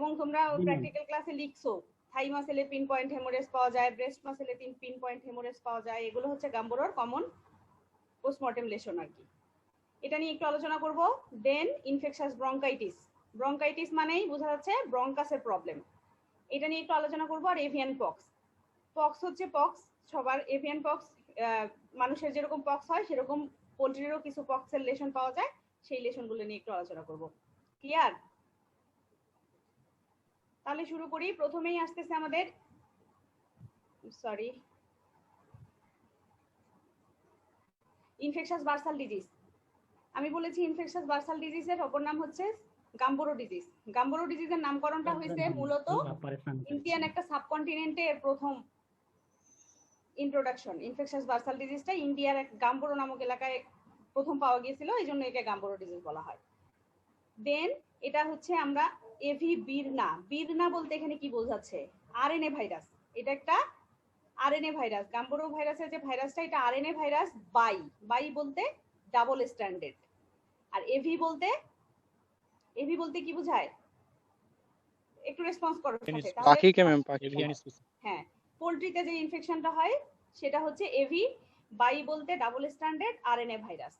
এবং তোমরা প্র্যাকটিক্যাল ক্লাসে লিখছো থাই মাসেলে পিন পয়েন্ট হেমোরেজ পাওয়া যায়, ব্রেস্ট মাসেলে পিন পয়েন্ট হেমোরেজ পাওয়া যায়, এগুলো হচ্ছে গাম্বোরোর কমন পোস্টমর্টেম লেশন আর কি। এটা নিয়ে একটু আলোচনা করব। দেন ইনফেকশাস ব্রঙ্কাইটিস, ব্রঙ্কাইটিস মানেই বোঝা যাচ্ছে ব্রঙ্কাসের প্রবলেম, এটা নিয়ে একটু আলোচনা করব। আর এভিয়ান পক্স, পক্স হচ্ছে পক্স সবার, এভিয়ান পক্স মানুষের যেরকম পক্স হয় সেরকম পোল্ট্রিরও কিছু পক্সের লেশন পাওয়া যায়, সেই লেশনগুলো নিয়ে একটু আলোচনা করব। ক্লিয়ার? তাহলে শুরু করি। প্রথমেই আসতেছে আমাদের ইনফেকশাস বার্সাল ডিজিজ। আমি বলেছি ইনফেকশাস বার্সাল ডিজিজের অপর নাম হচ্ছে গাম্বোরো ডিজিজ। গাম্বোরো ডিজিজের নামকরণটা হয়েছে মূলত ইন্ডিয়ান একটা সাবকন্টিনেন্টে প্রথম ইন্ট্রোডাকশন। ইনফেকশাস বার্সাল ডিজিজটা ইন্ডিয়ার এক গাম্বোরো নামক এলাকায় প্রথম পাওয়া গিয়েছিল, এই জন্য একে গাম্বোরো ডিজিজ বলা হয়। দেন এটা হচ্ছে আমরা এভি বিরনা, বিরনা বলতে এখানে কি বোঝাচ্ছে? RNA virus. এটা একটা আরএনএ ভাইরাস। গাম্বোরো ভাইরাসের যে ভাইরাসটা, এটা আরএনএ ভাইরাস। বাই, বাই বলতে ডাবল স্ট্যান্ডার্ড। আর এভি বলতে, এভি বলতে কি বোঝায়? একটু রেসপন্স করো সাথে। পাখি কে ম্যাম? পাখি। হ্যাঁ, পোল্ট্রিতে যে ইনফেকশনটা হয় সেটা হচ্ছে এভি। বাই বলতে double stranded RNA virus.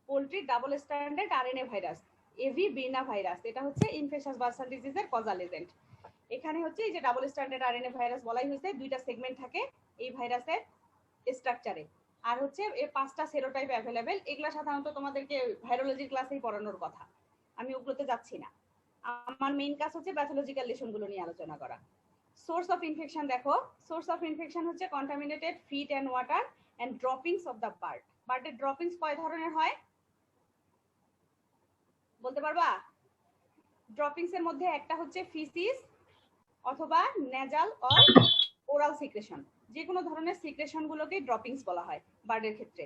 Poultry double stranded RNA virus, avibirnavirus, এটা হচ্ছে ইনফেকশাস বার্সাল ডিজিজের কজাল এজেন্ট। এখানে হচ্ছে এই যে ডাবল স্ট্যান্ডার্ড আরএনএ ভাইরাস বলাই হয়েছে, দুইটা সেগমেন্ট থাকে এই ভাইরাসের স্ট্রাকচারে। আর হচ্ছে এই 5টা সেরোটাইপ অ্যাভেলেবেল। এগুলা সাধারণত তোমাদেরকে ভাইরোলজির ক্লাসেই পড়ানোর কথা, আমি ওগুলোতে যাচ্ছি না। আমার মেইন কাজ হচ্ছে প্যাথোলজিক্যাল লেশনগুলো নিয়ে আলোচনা করা। সোর্স অফ ইনফেকশন দেখো, সোর্স অফ ইনফেকশন হচ্ছে contaminated feed and water and droppings of the bird. বার্ডের ড্রপিংস কয় ধরনের হয় বলতে পারবা? ড্রপিংস এর মধ্যে একটা হচ্ছে ফিসিস অথবা নেজাল অর ওরাল সিক্রেশন, যে কোনো ধরনের সিক্রেশন গুলোকে ড্রপিংস বলা হয় বার্ডের ক্ষেত্রে।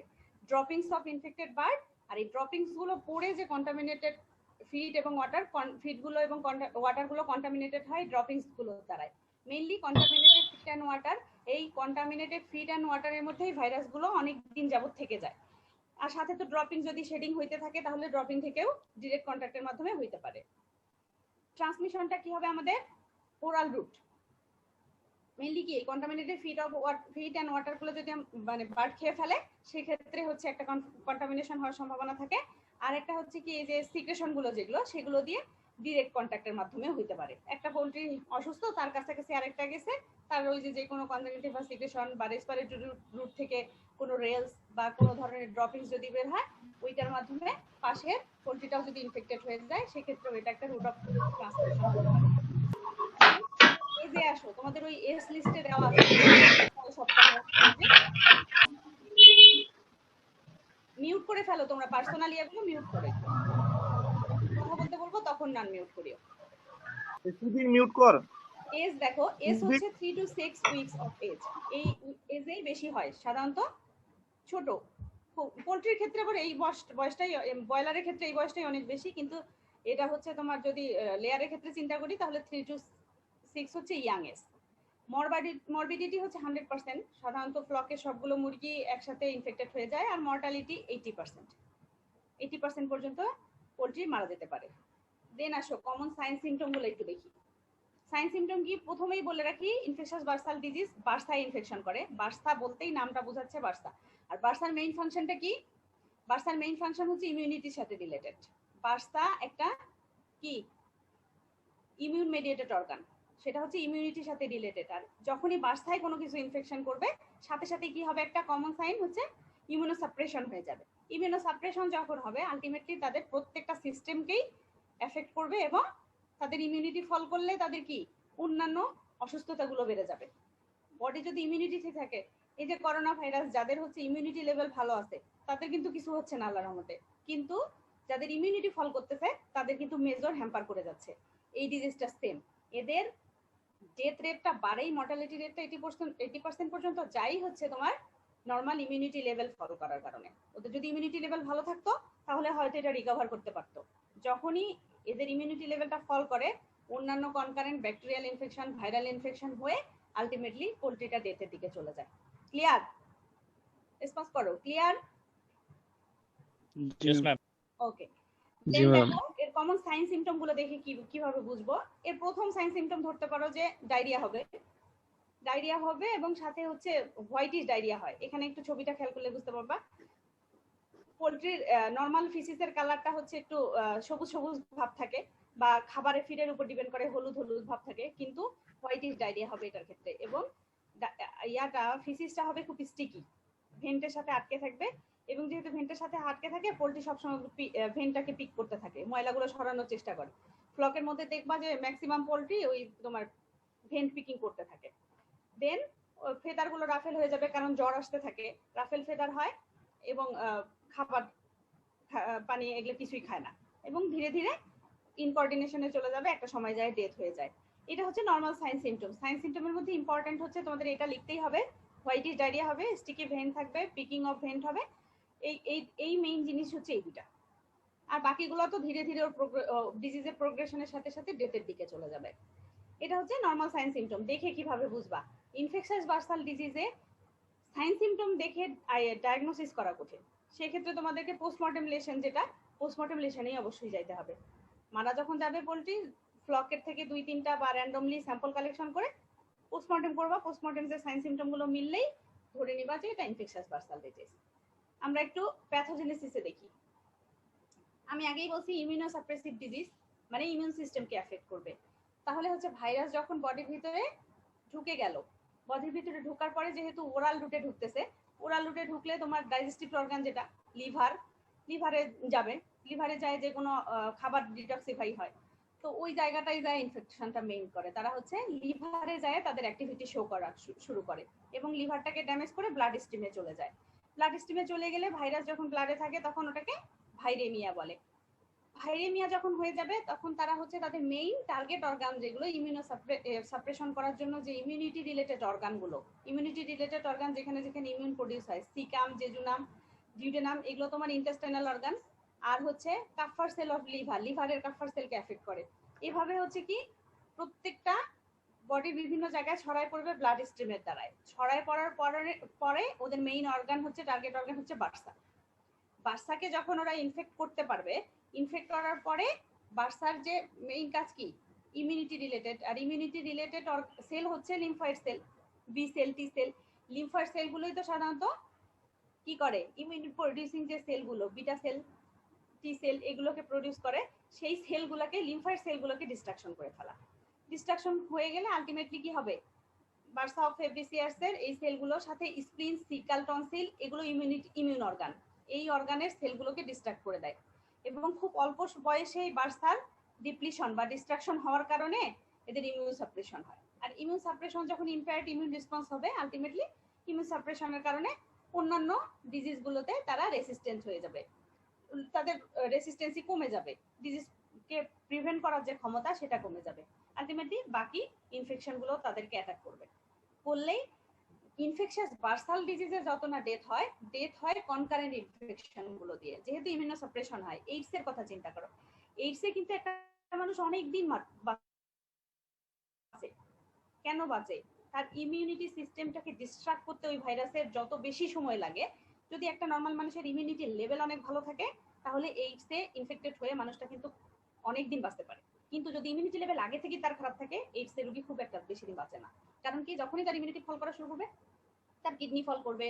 Droppings of infected bird. আর এই ড্রপিংস গুলো পড়ে যে কন্টামিনেটেড ফিড এবং ওয়াটার, ফিড গুলো এবং ওয়াটার গুলো কন্টামিনেটেড হয় ড্রপিংস গুলো দ্বারাই। Mainly contaminated feed and water, এই কন্টামিনেটেড ফিড এন্ড ওয়াটারের মধ্যেই ভাইরাস গুলো অনেক দিন যাবত থেকে যায়। আর সাথে তো ড্রপিং যদি শেডিং হইতে থাকে তাহলে ড্রপিং থেকেও ডিরেক্ট কন্ট্যাক্টের মাধ্যমে হইতে পারে। ট্রান্সমিশনটা কি হবে আমাদের? Oral route. মেইনলি কি কন্টামিনেটেড ফিড এন্ড ওয়াটার গুলো যদি মানে বার্ড খেয়ে ফেলে সেক্ষেত্রে হচ্ছে একটা কন্টামিনেশন হওয়ার সম্ভাবনা থাকে। আর একটা হচ্ছে কি এই যে সিক্রেশন গুলো যেগুলো সেগুলো দিয়ে ডিরেক্ট কন্ট্যাক্টের মাধ্যমে হইতে পারে। একটা পোল্ট্রি অসুস্থ, তার কাছাকাছি আরেকটা গেছে, তার ওই যে কোনো কনজাংটিভ বা সিক্রেশন বা রেসপিরেটরি রুট থেকে কোনো রেলস বা কোনো ধরনের ড্রপিংস যদি বের হয়, ওইটার মাধ্যমে পাশের পোল্ট্রিটাও যদি ইনফেক্টেড হয়ে যায় সেক্ষেত্রে এটা একটা রুট অফ ট্রান্সমিশন হতে পারে। এই যে আসো তোমাদের ওই এস লিস্টে দেওয়া আছে মিউট করে ফেলো তোমরা, পার্সোনালি এগুলো মিউট করে কথা বলতে বলবো তখন নান মিউট করিও। এসবি মিউট কর। এজ দেখো, এজ হচ্ছে 3 to 6 উইকস অফ এজ। এই এজেই বেশি হয় সাধারণত ছোট পোল্ট্রির ক্ষেত্রে। আবার এই বয়সটাই, ব্রয়লারের ক্ষেত্রে এই বয়সটাই অনেক বেশি, কিন্তু এটা হচ্ছে তোমার যদি লেয়ারের ক্ষেত্রে চিন্তা করি তাহলে 3 to 6 হচ্ছে ইয়াং এজ। মরবিডিটি হচ্ছে 100%। সাধারণত ফ্লকের সবগুলো মুরগি একসাথে ইনফেক্টেড হয়ে যায়। আর মর্টালিটি 80% পর্যন্ত পোল্ট্রি মারা যেতে পারে। দেন আসো কমন সাইন সিমটম গুলো একটু দেখি। সাইন সিমটম কি প্রথমেই বলে রাখি, ইনফেকশাস বার্সাল ডিজিজ বার্সায় ইনফেকশন করে। বার্সা বলতেই নামটা বোঝাচ্ছে বার্সা। আর বার্সার মেইন ফাংশনটা কি? বার্সার মেইন ফাংশন হচ্ছে ইমিউনিটির সাথে রিলেটেড। বার্সা একটা কি ইমিউন মেডিয়েটেড অর্গান, সেটা হচ্ছে ইমিউনিটির সাথে রিলেটেড। আর যখনই বার্সায় কোনো কিছু ইনফেকশন করবে সাথে সাথে কি হবে, একটা কমন সাইন হচ্ছে ইমিউনোসাপ্রেশন হয়ে যাবে। ইমিউনোসাপ্রেশন যখন হবে আলটিমেটলি তাদের প্রত্যেকটা সিস্টেমকেই এফেক্ট করবে এবং তাদের ইমিউনিটি ফল করলে তাদের কি অন্যান্য অসুস্থতাগুলো বেড়ে যাবে। বডি যদি ইমিউনিটি ঠিক থাকে, এই যে করোনা ভাইরাস যাদের হচ্ছে ইমিউনিটি লেভেল ভালো আছে তাদের কিন্তু কিছু হচ্ছে না আল্লাহর রহমতে, কিন্তু যাদের ইমিউনিটি ফল করতেছে তাদের কিন্তু মেজর হ্যাম্পার করে যাচ্ছে। এই ডিজিজটা সেম, এদের ডেথ রেটটা বাড়েই, মর্টালিটি রেটটা 80% পর্যন্ত যাই হচ্ছে তোমার নর্মাল ইমিউনিটি লেভেল ফলো করার কারণে। ওদের যদি ইমিউনিটি লেভেল ভালো থাকতো তাহলে হয়তো এটা রিকভার করতে পারতো। যখনই এদের ইমিউনিটি লেভেলটা ফল করে অন্যান্য concurrent bacterial infection, viral infection হয়ে আলটিমেটলি পোল্ট্রিটা ডেথের দিকে চলে যায়। ক্লিয়ার? রেসপন্স করো। Clear? Yes ma'am. Okay, then দেখো এর কমন সাইন সিমটম গুলো দেখে কিভাবে বুঝবো? এর প্রথম সাইন সিমটম ধরতে পারো যে ডায়রিয়া হবে এবং সাথে হচ্ছে হোয়াইটিশ ডায়রিয়া হয়। এখানে একটু ছবিটা খেয়াল করলে বুঝতে পারবা। পোলট্রির নর্মাল ফিসিসের কালারটা হচ্ছে একটু সবুজ সবুজ ভাব থাকে, বা খাবারের ফিডের উপর ডিপেন্ড করে হলুদ হলুদ ভাব থাকে, কিন্তু হোয়াইটিশ ডায়রিয়া হবে এটার ক্ষেত্রে। এবং ফিসিসটা হবে খুব স্টিকি, ভেন্টের সাথে আটকে থাকবে, এবং যেহেতু ভেন্টের সাথে আটকে থাকে পোলট্রি সবসময় ভেন্টটাকে পিক করতে থাকে, ময়লাগুলো সরানোর চেষ্টা করে। ফ্লকের মধ্যে দেখবা যে ম্যাক্সিমাম পোলট্রি ওই তোমার ভেন্ট পিকিং করতে থাকে। দেন ফেদার গুলো রাফেল হয়ে যাবে, কারণ জ্বর আসতে থাকে, রাফেল ফেদার হয়, এবং খাবার পানি এগুলো কিছুই খায় না, এবং ধীরে ধীরে ইনকোঅর্ডিনেশনে চলে যাবে, একটা সময় যায় ডেথ হয়ে যায়। এটা হচ্ছে নর্মাল সাইন সিমটম। সাইন সিমটমের মধ্যে ইম্পর্টেন্ট হচ্ছে তোমাদের এটা লিখতেই হবে, হোয়াইটিশ ডায়রিয়া হবে, স্টিকি ভেন থাকবে, পিকিং অফ ভেন্ট হবে। এই মেইন জিনিস হচ্ছে এই দুটা। আর বাকিগুলো তো ধীরে ধীরে ডিজিজের প্রোগ্রেশনের সাথে সাথে ডেথের দিকে চলে যাবে। এটা হচ্ছে নর্মাল সাইন সিমটম। দেখে কিভাবে বুঝবা? ইনফেকশাস বার্সাল ডিজিজে সাইন সিমটম দেখে ডায়াগনোসিস করা কঠিন। সেক্ষেত্রে তোমাদেরকে পোস্টমর্টেম লেশন, যেটা পোস্টমর্টেম লেশনেই অবশ্যই যাইতে হবে। মারা যখন যাবে পোলট্রি, ফ্লকের থেকে 2-3টা বা র্যান্ডমলি স্যাম্পল কালেকশন করে পোস্টমর্টেম করবা। পোস্টমর্টেম যে সাইন সিমটম গুলো মিললেই ধরে নিবা যে এটা ইনফেকশাস বার্সাল ডিজিজ। আমরা একটু প্যাথোজেনেসিসে দেখি। আমি আগেই বলছি ইমিউনোসাপ্রেসিভ ডিজিজ মানে ইমিউন সিস্টেমকে এফেক্ট করবে। তাহলে হচ্ছে ভাইরাস যখন বডির ভিতরে ঢুকে গেল, বডির ভিতরে ঢোকার পরে যেহেতু ওরাল রুটে ঢুকতেছে, ওরাল রুটে ঢুকলে তোমার ডাইজেস্টিভ অর্গান যেটা লিভারে যাবে, লিভারে যায় যে কোনো খাবার ডিটক্সিফাই হয়, তো ওই জায়গাটাই যায় ইনফেকশনটা মেইন করে। তারা হচ্ছে লিভারে যায় তাদের অ্যাক্টিভিটি শো করা শুরু করে, এবং লিভারটাকে ড্যামেজ করে ব্লাড স্ট্রিমে চলে যায়। ব্লাড স্ট্রিমে চলে গেলে ভাইরাস যখন ব্লাডে থাকে তখন ওটাকে ভাইরেমিয়া বলে। ভাইরেমিয়া যখন হয়ে যাবে তখন তারা হচ্ছে তাদের মেইন টার্গেট অর্গান, যেগুলো ইমিউনো সাপ্রেশন করার জন্য যে ইমিউনিটি রিলেটেড অর্গানগুলো, ইমিউনিটি রিলেটেড অর্গান যেখানে যেখানে ইমিউন প্রডিউস হয়, সিকাম, জেজুনাম, ডিউডেনাম, এগুলো তোমার ইন্টেস্টাইনাল অর্গান। আর হচ্ছে কাফার সেল অফ লিভারের কাফার সেলকে এফেক্ট করে। এভাবে হচ্ছে কি প্রত্যেকটা বডির বিভিন্ন জায়গায় ছড়ায় পড়বে ব্লাড স্ট্রিমের দ্বারায়। ছড়ায় পড়ার পরে ওদের মেইন অর্গান হচ্ছে, টার্গেট অর্গান হচ্ছে বার্সাকে যখন ওরা ইনফেক্ট করতে পারবে, ইনফেক্ট করার পরে বার্সার যে মেইন কাজ কি, ইমিউনিটি রিলেটেড। আর ইমিউনিটি রিলেটেড সেল হচ্ছে lymphoid cell, B cell, T cell. Lymphoid সেলগুলোই তো সাধারণত কি করে, ইমিউন প্রডিউসিং যে সেলগুলো, বিটা সেল, টি সেল, এগুলোকে প্রডিউস করে। সেই সেলগুলোকে, লিম্ফয়েড সেলগুলোকে ডিস্ট্রাকশন করে ফেলা। ডিস্ট্রাকশন হয়ে গেলে আলটিমেটলি কি হবে, বার্সা অফ ফেব্রিসিয়াসের এই সেলগুলোর সাথে স্প্লিন, সিকাল, টনসিল, এগুলো ইমিউন অর্গান, এই অর্গানের সেলগুলোকে ডিস্ট্রাক্ট করে দেয়। এবং খুব অল্প বয়সে বার্সার ডিপ্লিশন বা ডিস্ট্রাকশন হওয়ার কারণে এদের ইমিউন সাপ্রেশন হয়। আর ইমিউন সাপ্রেশন যখন ইম্পেয়ার্ড ইমিউন রেসপন্স হবে, আলটিমেটলি ইমিউন সাপ্রেশনের কারণে অন্যান্য ডিজিজগুলোতে তারা রেসিস্টেন্ট হয়ে যাবে, তাদের রেসিস্টেন্সি কমে যাবে, ডিজিজকে প্রিভেন্ট করার যে ক্ষমতা সেটা কমে যাবে। আলটিমেটলি বাকি ইনফেকশনগুলো তাদেরকে অ্যাটাক করলেই ইনফেকশাস বার্সাল ডিজিজে যত না ডেথ হয় কনকারেন্ট ইনফেকশন গুলো দিয়ে, যেহেতু ইমিউনো সাপ্রেশন হয়। এইডস এর কথা চিন্তা করো, এইডস এ কিন্তু একটা মানুষ অনেক দিন বাঁচে। কেন বাঁচে? তার ইমিউনিটি সিস্টেমটাকে ডিস্ট্রাক্ট করতে ওই ভাইরাসের যত বেশি সময় লাগে। যদি একটা নর্মাল মানুষের ইমিউনিটি লেভেল অনেক ভালো থাকে, তাহলে এইডস এ ইনফেক্টেড হয়ে মানুষটা কিন্তু অনেক দিন বাঁচতে পারে। কিন্তু যদি ইমিউনিটি লেভেল আগে থেকে তার খারাপ থাকে, এইডস এর রোগী খুব একটা বেশি দিন বাঁচে না। কারণ কি, যখনই তার ইমিউনিটি ফল করা শুরু করবে, তার কিডনি ফল করবে,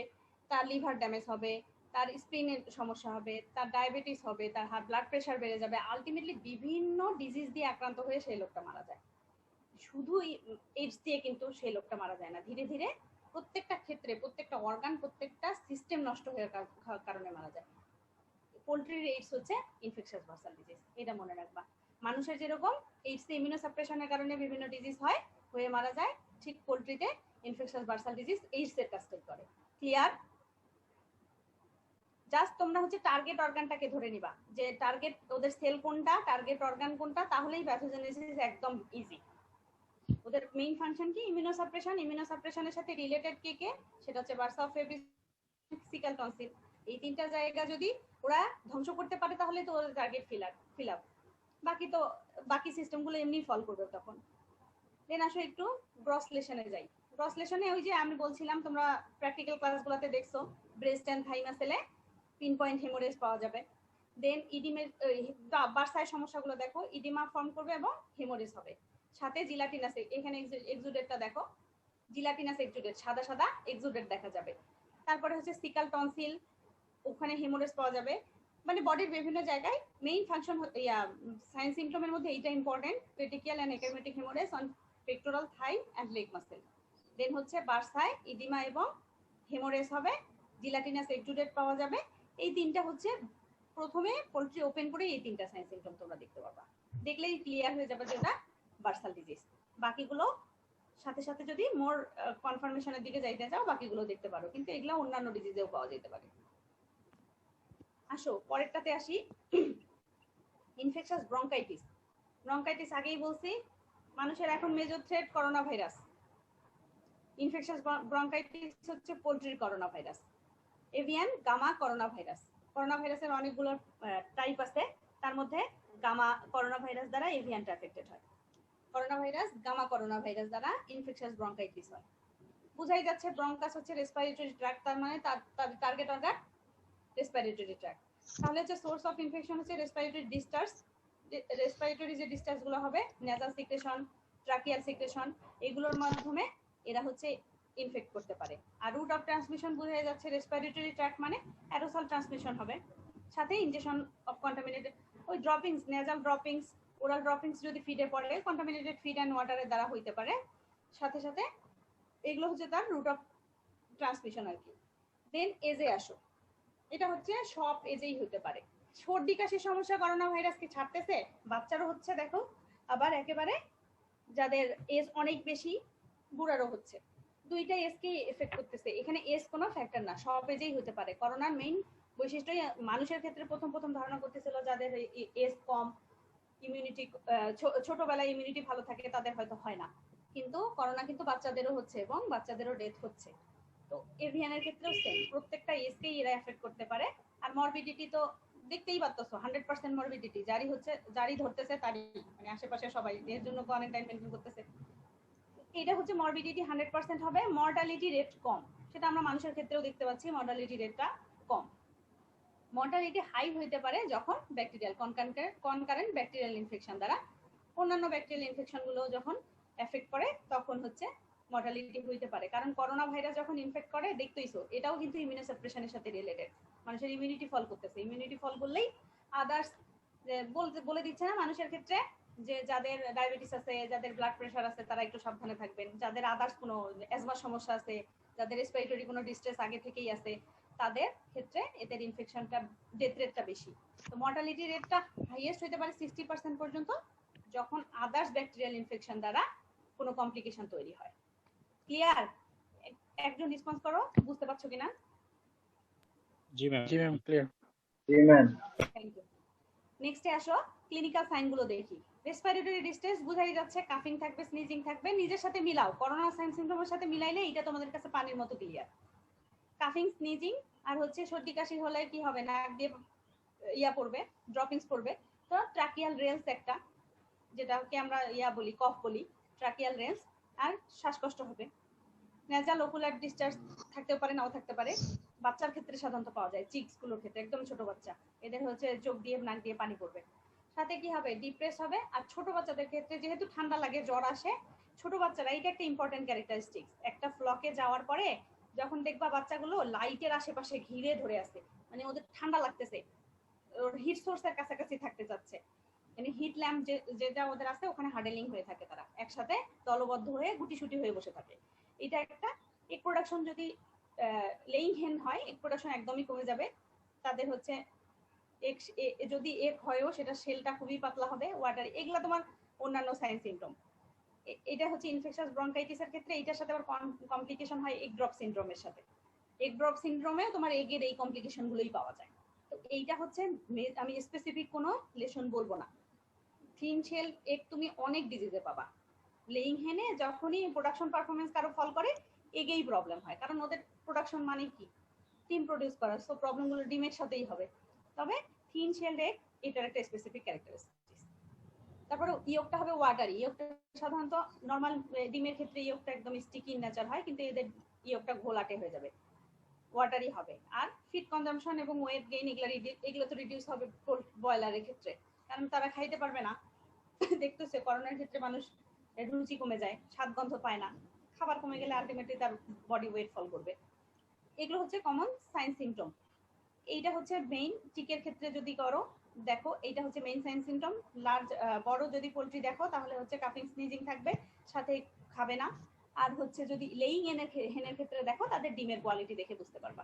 তার লিভার ড্যামেজ হবে, তার স্প্লিনের সমস্যা হবে, তার ডায়াবেটিস হবে, তার ব্লাড প্রেশার বেড়ে যাবে। আলটিমেটলি বিভিন্ন ডিজিজ দিয়ে আক্রান্ত হয়ে সেই লোকটা মারা যায়। শুধু এইডস দিয়ে কিন্তু সেই লোকটা মারা যায় না, ধীরে ধীরে প্রত্যেকটা ক্ষেত্রে, প্রত্যেকটা অর্গান, প্রত্যেকটা সিস্টেম নষ্ট হয়ে কারণে মারা যায়। পোলট্রির এইডস হচ্ছে ইনফেকশাস বার্সাল ডিজিজ, এটা মনে রাখবা। মানুষের যেরকম এইডস এ ইমিউনো সাপ্রেশনের কারণে বিভিন্ন ডিজিজ হয়, হয়ে মারা যায়, ঠিক পোলট্রিতে ইনফেকশাস বার্সাল ডিজিজ এইডস এর কাজটাই করে। ক্লিয়ার? জাস্ট তোমরা হচ্ছে টার্গেট অর্গানটাকে ধরে নিবা, যে টার্গেট ওদের সেল কোনটা, টার্গেট অর্গান কোনটা, তাহলেই প্যাথোজেনেসিস একদম ইজি। ওদের মেইন ফাংশন কি, ইমিউনো সাপ্রেশনের সাথে রিলেটেড কে, সেটা হচ্ছে বার্সা অফ ফেব্রিস, সিকাল, টনসিল। এই তিনটা জায়গা যদি ওরা ধ্বংস করতে পারে, তাহলে তো ওদের টার্গেট ফিল আপ। বাকি সিস্টেমগুলো এমনি ফল করবে তখন। দেন আসো একটু গ্রস লেশনে যাই। গ্রস লেশনে ওই যে আমি বলছিলাম, তোমরা প্র্যাকটিক্যাল ক্লাসগুলোতে দেখছো, ব্রেস্ট এন্ড থাই মাসেলে পিন পয়েন্ট হেমোরেজ পাওয়া যাবে। দেন ইডিমের বার্সায় সমস্যাগুলো দেখো, ইডিমা ফর্ম করবে এবং হেমোরেজ হবে, সাথে জিলাটিনাস, এখানে এক্সুডেটটা দেখো, জিলাটিনাস এক্সুডেট, সাদা সাদা এক্সুডেট দেখা যাবে। তারপরে হচ্ছে সিকাল টনসিল, ওখানে হেমোরেজ পাওয়া যাবে। মানে বডির বিভিন্ন জায়গায় মেইন ফাংশন সাইন সিমটমের মধ্যে এইটা important, petechial and ecchymotic haemorrhage on pectoral thigh and leg muscle. Then হচ্ছে বার্সায় ইডিমা এবং হেমোরেজ হবে, জিলাটিনাস এক্সুডেট পাওয়া যাবে। এই তিনটা হচ্ছে প্রথমে পোল্ট্রি ওপেন করে এই তিনটা সাইন সিমটম তোমরা দেখতে পাবা, দেখলেই ক্লিয়ার হয়ে যাবে যে এটা বার্সাল ডিজিজ। বাকিগুলো সাথে সাথে যদি মোর কনফার্মেশনের দিকে যাইতে চাও বাকিগুলো দেখতে পারো, কিন্তু এগুলো অন্যান্য ডিজিজেও পাওয়া যেতে পারে। আসো পরেরটাতে আসি, ইনফেকশাস ব্রঙ্কাইটিস। ব্রঙ্কাইটিস আগেই বলছি, মানুষের এখন major threat corona virus. Infectious bronchitis হচ্ছে পোল্ট্রির corona virus, avian gamma corona virus. Corona ভাইরাসের অনেকগুলো টাইপ আছে, তার মধ্যে গামা করোনা ভাইরাস দ্বারা এভিয়ানটা এফেক্টেড হয়। Corona virus gamma corona virus দ্বারা ইনফেকশাস ব্রঙ্কাইটিস হয়। বুঝাই যাচ্ছে ব্রঙ্কাস হচ্ছে রেসপিরেটরি ট্র্যাক্ট, তার মানে তার টার্গেট অর্গান রেসপিরেটরি ট্র্যাক্ট। তাহলে হচ্ছে সোর্স অফ ইনফেকশন হচ্ছে রেসপিরেটরি ডিসচার্জ। রেসপিরেটরি যে ডিসচার্জ গুলো হবে, নেজাল সিক্রেশন, ট্রাকিয়াল সিক্রেশন, এগুলোর মাধ্যমে এরা হচ্ছে ইনফেক্ট করতে পারে। আর রুট অফ ট্রান্সমিশন বোঝা যাচ্ছে রেসপিরেটরি ট্র্যাক্ট মানে অ্যারোসল ট্রান্সমিশন হবে, সাথে ইনজেকশন অফ কন্টামিনেটেড ওই ড্রপিংস, নেজাল ড্রপিংস, ওরাল ড্রপিংস যদি ফিডে পড়ে কন্টামিনেটেড ফিড অ্যান্ড ওয়াটারের দ্বারা হইতে পারে। সাথে সাথে এগুলো হচ্ছে তার রুট অফ ট্রান্সমিশন আর কি। দেন এজে আসো, এটা হচ্ছে সব এজেই হতে পারে। সর্দি কাশির সমস্যা করোনা ভাইরাসকে ছাড়তেছে, বাচ্চারও হচ্ছে দেখো, আবার একেবারে যাদের এজ অনেক বেশি বুড়ারও হচ্ছে, দুইটা এজকে এফেক্ট করতেছে। এখানে এজ কোনো ফ্যাক্টর না, সব এজেই হতে পারে। করোনার মেইন বৈশিষ্ট্য মানুষের ক্ষেত্রে প্রথম ধারণা করতেছিল যাদের এজ কম, ইমিউনিটি ছোটবেলায় ইমিউনিটি ভালো থাকে তাদের হয়তো হয় না, কিন্তু করোনা কিন্তু বাচ্চাদেরও হচ্ছে এবং বাচ্চাদেরও ডেথ হচ্ছে। তো এভিয়ানের ক্ষেত্রেও সেম, প্রত্যেকটা এজকেই এরা এফেক্ট করতে পারে। আর মরবিডিটি তো দেখতেই পাচ্ছো, 100% মরবিডিটি জারি ধরতেছে তারই, মানে আশেপাশে সবাই এর জন্য কোয়ারেন্টাইন মেনটেন করতেছে। এটা হচ্ছে মরবিডিটি 100% হবে, মর্টালিটি রেট কম, সেটা আমরা মানুষের ক্ষেত্রেও দেখতে পাচ্ছি, মর্টালিটি রেটটা কম। মর্টালিটি হাই হইতে পারে যখন ব্যাকটেরিয়াল কনকারেন্ট ব্যাকটেরিয়াল ইনফেকশন দ্বারা অন্যান্য ব্যাকটেরিয়াল ইনফেকশন গুলো যখন এফেক্ট করে তখন হচ্ছে মর্টালিটি হইতে পারে। কারণ করোনা ভাইরাস যখন ইনফেক্ট করে দেখতেইছো, এটাও কিন্তু ইমিউনোসাপ্রেশনের সাথে রিলেটেড, মানুষের ইমিউনিটি ফল করতেছে। ইমিউনিটি ফল বললেই আদার্স বলে দিচ্ছে না মানুষের ক্ষেত্রে যে যাদের ডায়াবেটিস আছে, যাদের ব্লাড প্রেশার আছে তারা একটু সাবধানে থাকবেন, যাদের আদার্স কোনো অ্যাজমার সমস্যা আছে, যাদের রেসপিরেটরি কোনো ডিস্ট্রেস আগে থেকেই আছে, তাদের ক্ষেত্রে এদের ইনফেকশনটা ডেথ রেটটা বেশি। তো মর্টালিটি রেটটা হাইয়েস্ট হইতে পারে 60% পর্যন্ত যখন আদার্স ব্যাকটেরিয়াল ইনফেকশন দ্বারা কোনো কমপ্লিকেশন তৈরি হয়। ক্লিয়ার? একজন রেসপন্স করো, বুঝতে পারছো কিনা? জি ম্যাম ক্লিয়ার। জি ম্যাম। Thank you. নেক্সটে আসো, ক্লিনিক্যাল সাইনগুলো দেখি। রেসপিরেটরি ডিস্ট্রেস বুঝাই যাচ্ছে, কাফিং থাকবে, স্নিজিং থাকবে, নিজের সাথে মিলাও, করোনা সাইন সিম্পটমের সাথে মিলাইলে এটা তোমাদের কাছে পানির মতো ক্লিয়ার। কাফিং, স্নিজিং, আর হচ্ছে সর্দি কাশি হলে কি হবে, নাক দিয়ে পড়বে, ড্রপিংস পড়বে। তো ট্রাকিয়াল রেলস একটা, যেটাকে আমরা বলি, কফ বলি, ট্রাকিয়াল রেলস, আর শ্বাসকষ্ট হবে। নেজাল ওকুলার ডিসচার্জ থাকতেও পারে, নাও থাকতে পারে। বাচ্চার ক্ষেত্রে সাধারণত পাওয়া যায়, চিক্স গুলোর ক্ষেত্রে, একদম ছোট বাচ্চা, এদের হচ্ছে চোখ দিয়ে নাক দিয়ে পানি পড়বে। সাথে কি হবে, ডিপ্রেস হবে। আর ছোট বাচ্চাদের ক্ষেত্রে যেহেতু ঠান্ডা লাগে, জ্বর আসে, ছোট বাচ্চারা, এটা একটা ইম্পর্টেন্ট ক্যারেক্টারিস্টিক্স। একটা ফ্লকে যাওয়ার পরে যখন দেখবা বাচ্চাগুলো লাইটের আশেপাশে ঘিরে ধরে আছে, মানে ওদের ঠান্ডা লাগতেছে, ওর হিট সোর্সের কাছাকাছি থাকতে চাচ্ছে, মানে হিট ল্যাম্প যেটা ওদের আছে ওখানে হার্ডেলিং হয়ে থাকে, তারা একসাথে দলবদ্ধ হয়ে গুটিসুটি হয়ে বসে থাকে। এটা একটা এগ প্রোডাকশন, যদি লেইং হেন হয় এগ প্রোডাকশন একদমই কমে যাবে। তাদের হচ্ছে যদি এগ হয়ও সেটা সেলটা খুবই পাতলা হবে, ওয়াটার, এগুলা তোমার অন্যান্য সাইন সিমটম। এটা হচ্ছে ইনফেকশাস ব্রঙ্কাইটিসের ক্ষেত্রে। এটার সাথে আবার কমপ্লিকেশন হয় এগ ড্রপ সিনড্রোমের সাথে। এগ ড্রপ সিনড্রোমে তোমার এগের এই কমপ্লিকেশন গুলোই পাওয়া যায়। তো এইটা হচ্ছে, আমি স্পেসিফিক কোনো লেশন বলবো না। থিন শেল এগ তুমি অনেক ডিজিজে পাবা। লেইং হেনে যখনই প্রোডাকশন পারফরমেন্স কারো ফল করে, এগেই প্রবলেম হয়, কারণ ওদের প্রোডাকশন মানে কি, ডিম প্রডিউস করা, সো প্রবলেমগুলো ডিমের সাথেই হবে। তবে থিন শেল এগ এটার একটা স্পেসিফিক ক্যারেক্টারিস্টিক্স। তারপরে ইয়কটা হবে ওয়াটারি। ইয়কটা সাধারণত নরমাল ডিমের ক্ষেত্রে ইয়কটা একদম স্টিকি নেচার হয়, কিন্তু এদের ইয়কটা ঘোলাটে হয়ে যাবে। ওয়াটারি হবে। আর ফিড কনজাম্পশন এবং ওয়েট গেইন এগুলো তো রিডিউস হবে ব্রয়লারের ক্ষেত্রে, কারণ তারা খাইতে পারবে না। দেখতেছে করোনার ক্ষেত্রে মানুষ রুচি কমে যায়, স্বাদ গন্ধ পায় না, খাবার কমে গেলে আলটিমেটলি তার বডি ওয়েট ফল করবে। এগুলো হচ্ছে কমন সাইন সিমটম। এইটা হচ্ছে মেইন। চিকের ক্ষেত্রে যদি করো দেখো, এইটা হচ্ছে মেইন সাইন সিমটম। লার্জ বড় যদি পোলট্রি দেখো তাহলে হচ্ছে কাফিং স্নিজিং থাকবে, সাথে খাবে না। আর হচ্ছে যদি লেইং হেনের ক্ষেত্রে দেখো, তাদের ডিমের কোয়ালিটি দেখে বুঝতে পারবা।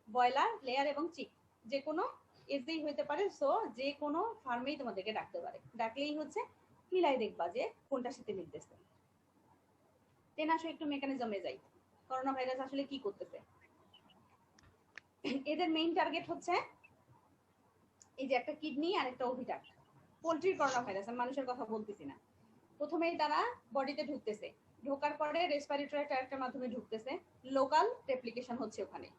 ব্রয়লার, লেয়ার এবং চিক যে কোনো এজেই হইতে পারে, সো যে কোনো ফার্মেই তোমাদেরকে ডাকতে পারে। ডাকলেই হচ্ছে মিলাই দেখবা যে কোনটার সাথে মিলতেছে। দেন আসো একটু মেকানিজমে যাই, করোনা ভাইরাস আসলে কি করতেছে। এদের মেইন টার্গেট হচ্ছে এই যে একটা কিডনি আর একটা ওভিডাক্ট। পোলট্রির করোনা ভাইরাস, আমি মানুষের কথা বলতেছি না। প্রথমেই তারা বডিতে ঢুকতেছে, ঢোকার পরে রেসপিরেটরি ট্র্যাক্টের মাধ্যমে ঢুকতেছে, লোকাল রেপ্লিকেশন হচ্ছে ওখানে।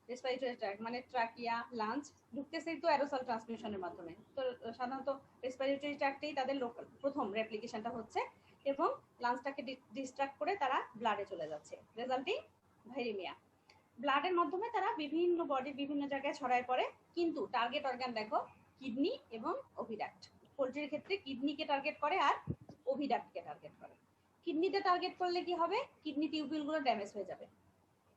রেসপিরেটরি ট্র্যাক্ট মানে ট্রাকিয়া, লাঞ্চ ঢুকতেছেই তো অ্যারোসল ট্রান্সমিশনের মাধ্যমে। তো সাধারণত রেসপিরেটরি ট্র্যাক্টেই তাদের লোকাল প্রথম রেপ্লিকেশনটা হচ্ছে, এবং লাঞ্চটাকে ডিস্ট্রাক্ট করে তারা ব্লাডে চলে যাচ্ছে, রেজাল্টিং ভাইরিমিয়া। ব্লাডের মাধ্যমে তারা বিভিন্ন বডির বিভিন্ন জায়গায় ছড়ায় পড়ে, কিন্তু টার্গেট অর্গান দেখো কিডনি এবং ওভিডাক্ট। পোলট্রির ক্ষেত্রে কিডনিকে টার্গেট করে আর ওভিডাক্টকে টার্গেট করে। কিডনিতে টার্গেট করলে কি হবে, কিডনি টিউবুলগুলো ড্যামেজ হয়ে যাবে।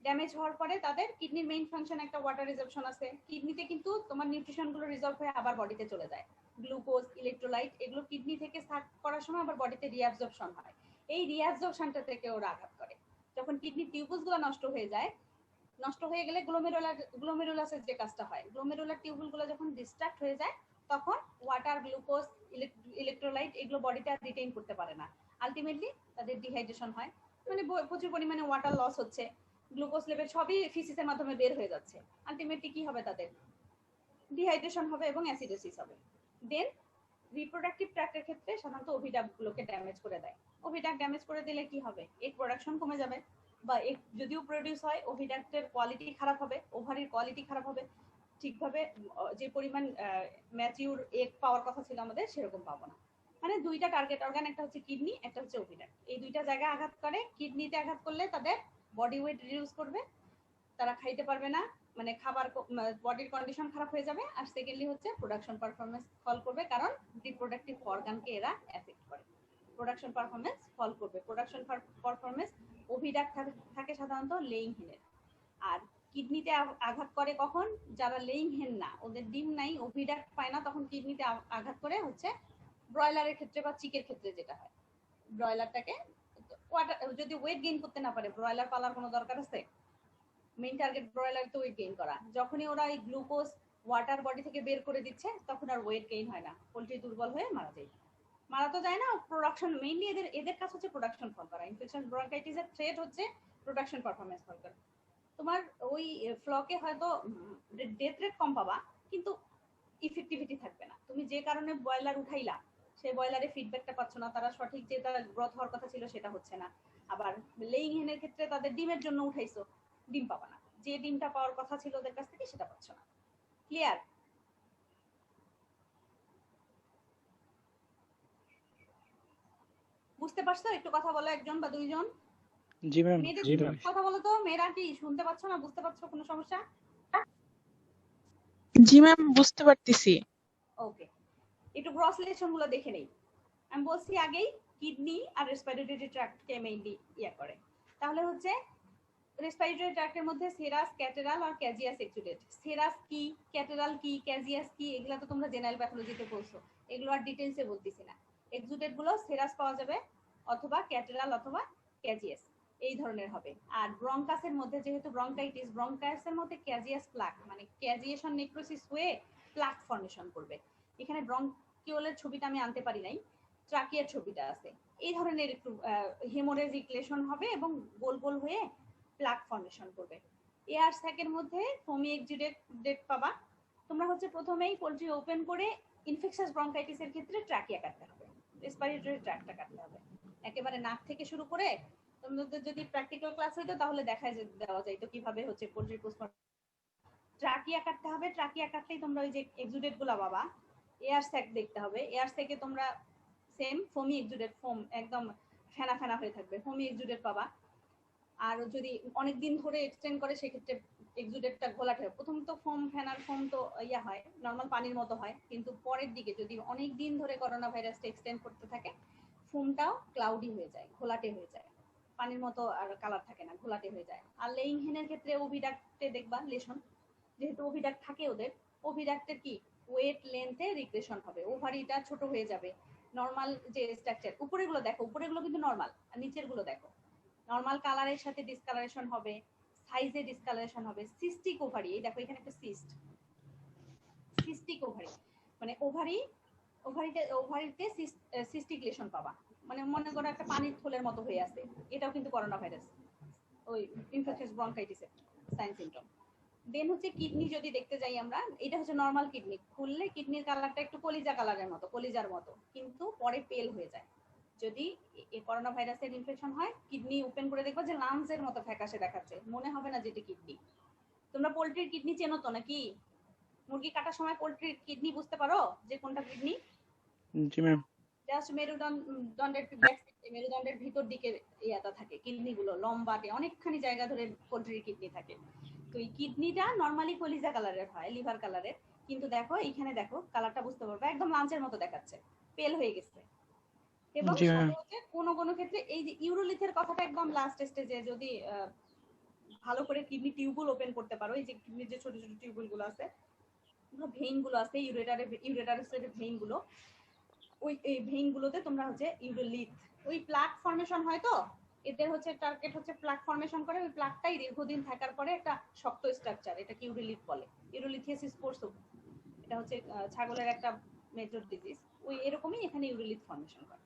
ড্যামেজ হওয়ার পরে তাদের কিডনির মেইন ফাংশন একটা ওয়াটার রিজার্পশন আছে, কিডনিতে কিন্তু তোমার নিউট্রিশনগুলো রিজলভ হয়ে আবার বডিতে চলে যায়। গ্লুকোজ, ইলেকট্রোলাইট এগুলো কিডনি থেকে সাক করার সময় আবার বডিতে রিঅ্যাবজর্পশন হয়। এই রিঅ্যাবজর্পশনটা থেকে ওরা আঘাত করে। যখন কিডনি টিউবুলসগুলো নষ্ট হয়ে যায়, নষ্ট হয়ে গেলে গ্লোমেরুলাসের যে কাজটা হয়, গ্লোমেরুলার টিউবুলগুলো যখন ডিস্ট্রাক্ট হয়ে যায়, তখন ওয়াটার, গ্লুকোজ, ইলেকট্রোলাইট এগুলো বডিতে আর রিটেইন করতে পারে না। আলটিমেটলি তাদের ডিহাইড্রেশন হয়, মানে প্রচুর পরিমাণে ওয়াটার লস হচ্ছে, গ্লুকোজ লেভেল সবই ফিসিসের মাধ্যমে বের হয়ে যাচ্ছে। আলটিমেটলি কি হবে, তাদের ডিহাইড্রেশন হবে এবং অ্যাসিডোসিস হবে। দেন রিপ্রোডাক্টিভ ট্র্যাক্টের ক্ষেত্রে সাধারণত ওভিডাক্টগুলোকে ড্যামেজ করে দেয়। ওভিডাক্ট ড্যামেজ করে দিলে কি হবে, এগ প্রোডাকশন কমে যাবে, বা এগ যদিও প্রডিউস হয় ওভিডাক্টের কোয়ালিটি খারাপ হবে, ওভারির কোয়ালিটি খারাপ হবে, ঠিকভাবে যে পরিমাণ ম্যাচিউর এগ পাওয়ার কথা ছিল আমাদের সেরকম পাবো না। মানে দুইটা টার্গেট অর্গান, একটা হচ্ছে কিডনি, একটা হচ্ছে ওভিডাক্ট। এই দুইটা জায়গায় আঘাত করে। কিডনিতে আঘাত করলে তাদের বডি ওয়েট রিডিউস করবে, তারা খাইতে পারবে না, মানে খাবার বডির কন্ডিশন খারাপ হয়ে যাবে। আর সেকেন্ডলি হচ্ছে প্রোডাকশন পারফরমেন্স ফল করবে, কারণ রিপ্রোডাক্টিভ অর্গানকে এরা এফেক্ট করে। প্রোডাকশন পারফরমেন্স ফল করবে। প্রোডাকশন পারফরমেন্স ওভিডাক্ট থাকে সাধারণত লেইং হেনের। আর কিডনিতে আঘাত করে কখন, যারা লেইং হেন না, ওদের ডিম নাই, ওভিডাক্ট পায় না, তখন কিডনিতে আঘাত করে হচ্ছে ব্রয়লারের ক্ষেত্রে বা চিকের ক্ষেত্রে যেটা হয়, ব্রয়লারটাকে যদি ওয়েট গেইন করতে না পারে, ব্রয়লার পালার কোনো দরকার আছে? মেইন টার্গেট ব্রয়লার তো ওয়েট গেইন করা। যখনই ওরা এই গ্লুকোজ, ওয়াটার বডি থেকে বের করে দিচ্ছে, তখন আর ওয়েট গেইন হয় না, পোলট্রি দুর্বল হয়ে মারা যায়। মারা তো যায় না, প্রোডাকশন মেইনলি এদের কাজ হচ্ছে প্রোডাকশন ফল করা। ইনফেকশন ব্রঙ্কাইটিসের থ্রেট হচ্ছে প্রোডাকশন পারফরমেন্স ফল করা। তোমার ওই ফ্লকে হয়তো ডেথ রেট কম পাবা, কিন্তু ইফেক্টিভিটি থাকবে না। তুমি যে কারণে ব্রয়লার উঠাইলা, সেই ব্রয়লারে ফিডব্যাকটা পাচ্ছ না, তারা সঠিক যেটা গ্রোথ হওয়ার কথা ছিল সেটা হচ্ছে না। আবার লেইং হেনের ক্ষেত্রে তাদের ডিমের জন্য উঠাইছো, ডিম পাবা না, যে ডিমটা পাওয়ার কথা ছিল ওদের কাছ থেকে সেটা পাচ্ছ না। ক্লিয়ার? বুঝতে পারছো? একটু কথা বলো, একজন বা দুইজন। জি ম্যাম। মেয়েদের জি ম্যাম। কথা বলো তো, মেয়েরা কি শুনতে পাচ্ছ না, বুঝতে পারছো, কোনো সমস্যা? জি ম্যাম, বুঝতে পারতেছি। ওকে, একটু গ্রস রিলেশন গুলো দেখে নেই। আমি বলছি আগেই কিডনি আর রেসপিরেটরি ট্র্যাক্টকে মেইনলি করে। তাহলে হচ্ছে রেসপিরেটরি ট্র্যাক্টের মধ্যে সেরাস, ক্যাটেরাল আর ক্যাজিয়াস এক্সুডেট। সেরাস কি, ক্যাটেরাল কি, ক্যাজিয়াস কি, এগুলো তো তোমরা জেনারেল প্যাথোলজিতে পড়ছো, এগুলো আর ডিটেইলসে বলতেছি না। এক্সুডেট গুলো সেরাস পাওয়া যাবে, অথবা ক্যাটেরাল অথবা ক্যাজিয়াস, এই ধরনের হবে। আর ব্রঙ্কাসের মধ্যে যেহেতু ব্রঙ্কাইটিস, ব্রঙ্কাসের মধ্যে ক্যাজিয়াস প্লাক, মানে ক্যাজিয়েশন নেক্রোসিস হয়ে প্লাক ফর্মেশন করবে। এখানে ব্রঙ্কিওলের ছবিটা আমি আনতে পারি নাই, ট্রাকিয়ার ছবিটা আছে। এই ধরনের একটু হেমোরেজিক লেশন হবে এবং গোল গোল হয়ে প্লাক ফর্মেশন করবে। এয়ার স্যাকের মধ্যে ফোমি এক্সুডেট পাবা। তোমরা হচ্ছে প্রথমেই পোলট্রি ওপেন করে ইনফেকশাস ব্রঙ্কাইটিসের ক্ষেত্রে ট্রাকিয়া কাটতে হবে, রেসপিরেটরি ট্র্যাক্টটা কাটতে হবে। একেবারে নাক থেকে শুরু করে, তোমাদের যদি প্র্যাকটিক্যাল ক্লাস হইতো তাহলে দেখায় দেওয়া যাইতো কিভাবে হচ্ছে পোলট্রি পোস্টমর্টম। ট্রাকিয়া কাটতে হবে, ট্রাকিয়া কাটলেই তোমরা ওই যে এক্সুডেট গুলা পাবা। এয়ার স্যাক দেখতে হবে, এয়ার স্যাকে তোমরা সেম ফোমি এক্সুডেট, ফোম একদম ফেনা ফেনা হয়ে থাকবে, ফোমি এক্সুডেট পাবা। আর যদি অনেক দিন ধরে এক্সটেন্ড করে সেক্ষেত্রে এক্সুডেটটা ঘোলাটে হয়। প্রথম তো ফেনার ফোম তো ইয়া হয়, নর্মাল পানির মতো হয়, কিন্তু পরের দিকে যদি অনেক দিন ধরে করোনা ভাইরাসটা এক্সটেন্ড করতে থাকে ফোমটাও ক্লাউডি হয়ে যায়, ঘোলাটে হয়ে যায়, পানির মতো আর কালার থাকে না, ঘোলাটে হয়ে যায়। আর লেইং হেনের ক্ষেত্রে ওভিডাক্টে দেখবা লেশন, যেহেতু ওভিডাক্ট থাকে ওদের, ওভিডাক্টের কি ওয়েট লেন্থে রিগ্রেশন হবে, ওভারিটা ছোট হয়ে যাবে। নর্মাল যে স্ট্রাকচার উপরেগুলো দেখো, উপরেগুলো কিন্তু নর্মাল, আর নিচের গুলো দেখো নর্মাল কালারের সাথে ডিসকালারেশন হবে, সাইজে ডিসকালারেশন হবে। সিস্টিক ওভারি, এই দেখো এখানে একটা সিস্টিক ওভারি, মানে ওভারিতে সিস্টিক লেশন পাবা, মানে মনে করো একটা পানির থলের মতো হয়ে আছে, এটাও কিন্তু করোনা ভাইরাস, ওই ইনফেকশাস ব্রঙ্কাইটিসের সাইন সিম্পটম। দেন হচ্ছে কিডনি যদি দেখতে যাই আমরা, এটা হচ্ছে নর্মাল কিডনি, খুললে কিডনির কালারটা একটু কলিজা কালারের মতো, কলিজার মতো, কিন্তু পরে পেল হয়ে যায়। যদি এই করোনা ভাইরাসের ইনফেকশন হয়, কিডনি ওপেন করে দেখবা যে লাঞ্চের মতো ফ্যাকাশে দেখাচ্ছে, মনে হবে না যেটা কিডনি। তোমরা পোল্ট্রির কিডনি চেনো তো নাকি? মুরগি কাটার সময় পোল্ট্রির কিডনি বুঝতে পারো যে কোনটা কিডনি? জি ম্যাম। জাস্ট মেরুদণ্ডের ভিতর দিকে ইয়াটা থাকে, কিডনি গুলো লম্বাটে অনেকখানি জায়গা ধরে পোল্ট্রির কিডনি থাকে। তো এই কিডনিটা নরমালি কলিজা কালারের হয়, লিভার কালারের, কিন্তু দেখো এইখানে দেখো কালারটা বুঝতে পারবে, একদম লাঞ্চের মতো দেখাচ্ছে, পেল হয়ে গেছে। এবং সাথে হচ্ছে কোন ক্ষেত্রে এই যে ইউরোলিথের কথাটা একদম লাস্ট স্টেজে, যদি ভালো করে কিডনি টিউবুল ওপেন করতে পারো, এই যে কিডনির যে ছোট ছোট টিউবুল গুলো আছে, ভেইন গুলো আছে, ইউরেটারের ভেইন গুলো, ওই এই ভেইন গুলোতে তোমরা হচ্ছে ইউরোলিথ, ওই প্লাক ফর্মেশন হয়, তো এদের হচ্ছে টার্গেট হচ্ছে প্লাক ফর্মেশন করে, ওই প্লাকটাই দীর্ঘদিন থাকার পরে একটা শক্ত স্ট্রাকচার, এটা কি ইউরোলিথ বলে, ইউরোলিথিয়াসিস পোরসো, এটা হচ্ছে ছাগলের একটা মেজর ডিজিজ, ওই এরকমই এখানে ইউরোলিথ ফর্মেশন করে।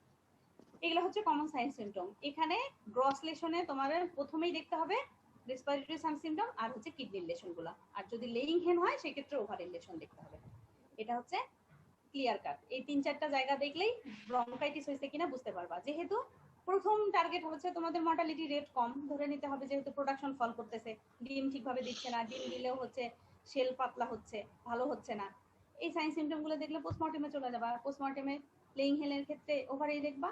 এগুলো হচ্ছে কমন সাইন সিম্পটম। এখানে গ্রস লেশনে তোমাদের প্রথমেই দেখতে হবে রেসপিরেটরি সাইন সিম্পটম আর হচ্ছে কিডনির লেশনগুলো, আর যদি লেইং হেন হয় সেক্ষেত্রে ওভারির লেশন দেখতে হবে। এটা হচ্ছে ক্লিয়ার কাট, এই 3-4টা জায়গা দেখলেই ব্রঙ্কাইটিস হয়েছে কিনা বুঝতে পারবা। যেহেতু প্রথম টার্গেট হচ্ছে তোমাদের মর্টালিটি রেট কম ধরে নিতে হবে, যেহেতু প্রোডাকশন ফল করতেছে, ডিম ঠিকভাবে দিচ্ছে না, ডিম দিলেও হচ্ছে শেল পাতলা হচ্ছে, ভালো হচ্ছে না, এই সাইন সিম্পটম গুলো দেখলে পোস্টমর্টেমে চলে যাবা। পোস্টমর্টেমে লেইং হেনের ক্ষেত্রে ওভারি দেখবা,